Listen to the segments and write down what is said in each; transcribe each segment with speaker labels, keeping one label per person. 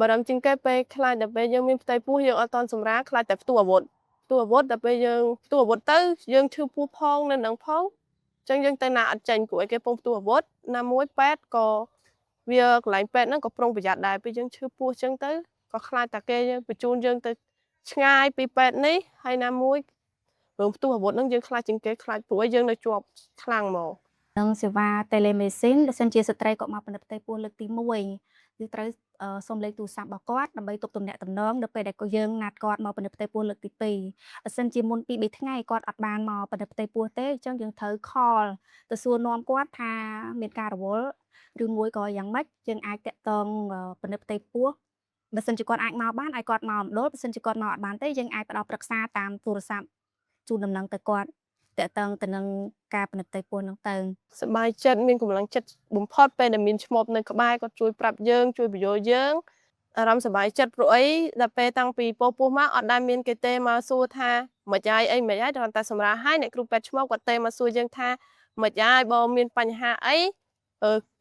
Speaker 1: បារម្ភជាងគេពេលខ្លាចដល់ពេលយើងមានផ្ទៃពោះយើងអត់ទាន់សម្រាលខ្លាចតែផ្ទុះអាវុធដល់ពេលយើងផ្ទុះអាវុធទៅយើងឈឺពោះផងនៅនឹងផងអញ្ចឹងយើងទៅណាអត់ចេញព្រោះអីគេពងផ្ទុះអាវុធណាមួយពេទ្យក៏វាកន្លែងពេទ្យហ្នឹងក៏ប្រុងប្រយ័ត្នដែរពេលយើងឈឺពោះអញ្ចឹងទៅក៏ខ្លាចតែគេបញ្ជូនយើងទៅឆ្ងាយពីពេទ្យនេះហើយណាមួយរឿងផ្ទុះអាវុធហ្នឹងយើងខ្លាចជាងគេខ្លាចព្រោះយើងនៅជាប់ខ្លាំងហ្មង
Speaker 2: នឹងសេវា telemedicine បើសិនជាស្ត្រីគាត់មកពិនិត្យផ្ទៃពោះលើកទី1គឺត្រូវសុំលេខទូរស័ព្ទរបស់គាត់ដើម្បីទុកទំនាក់ទំនងនៅពេលដែលយើងណាត់គាត់មកពិនិត្យផ្ទៃពោះលើកទី2បើសិនជាមុន2 3ថ្ងៃគាត់អត់បានមកពិនិត្យផ្ទៃពោះទេអញ្ចឹងយើងត្រូវ call ទៅសួរនាំគាត់ថាមានការរវល់ឬមួយក៏យ៉ាងម៉េចយើងអាចតាក់ទងពិនិត្យផ្ទៃពោះបើសិនជាគាត់អាចមកបានឲ្យគាត់មកម្ដុលបើសិនជាគាត់មកអត់បានទេយើងអាចផ្ដល់ប្រឹក្សាតាមទូរស័ព្ទជូនដំណឹងទៅគាត់តាក់ទងទៅនឹងការពិនិត្យផ្ទៃពោះហ្នឹងទៅ
Speaker 1: សប្បាយចិត្តមានកម្លាំងចិត្តបំផុតពេលដែលមានឈ្មោះនៅក្បែរគាត់ជួយប្រាប់យើងជួយបញ្យល់យើងអារម្មណ៍សប្បាយចិត្តព្រោះអីដល់ពេលតាំងពីពោះមកអត់ដែលមានគេទេមកសួរថាមិនហើយអីមិនហើយគ្រាន់តែសម្រាប់ឲ្យអ្នកគ្រូពេទ្យឈ្មោះគាត់ទេមកសួរយើងថាមិនហើយបងមានបញ្ហាអី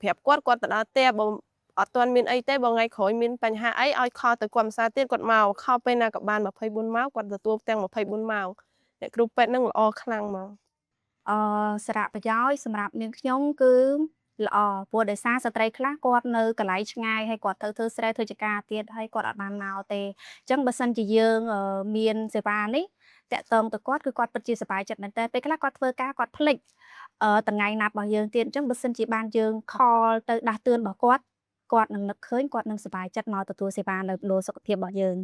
Speaker 1: ប្រាប់គាត់ទៅដល់ផ្ទះបងអត់ទាន់មានអីទេបងថ្ងៃក្រោយមានបញ្ហាអីឲ្យខលទៅគាត់ម្សិលទៀតគាត់មកខលពេលណាក៏បាន24ម៉ោងគាត់ទទួលទាំង24ម៉ោងអ្នកគ្រូពេទ្យហ្នឹងល្អខ្លាំងហ្មង
Speaker 2: សារៈប្រយោជន៍សម្រាប់នាងខ្ញុំគឺល្អព្រោះដោយសារស្ត្រីខ្លះគាត់នៅកន្លែងឆ្ងាយហើយគាត់ត្រូវធ្វើស្រែធ្វើចការទៀតហើយគាត់អត់បានមកទេអញ្ចឹងបើសិនជាយើងមានសេវានេះតាក់ទងទៅគាត់គឺគាត់ពិតជាសប្បាយចិត្តមែនតើពេលខ្លះគាត់ធ្វើការគាត់ភ្លេចថ្ងៃណាត់របស់យើងទៀតអញ្ចឹងបើសិនជាបានយើង call ទៅដាស់តឿនរបស់គាត់នឹងនឹកឃើញគាត់នឹងសប្បាយចិត្តមកទទួលសេវានៅមណ្ឌលសុខភាពរបស់យើង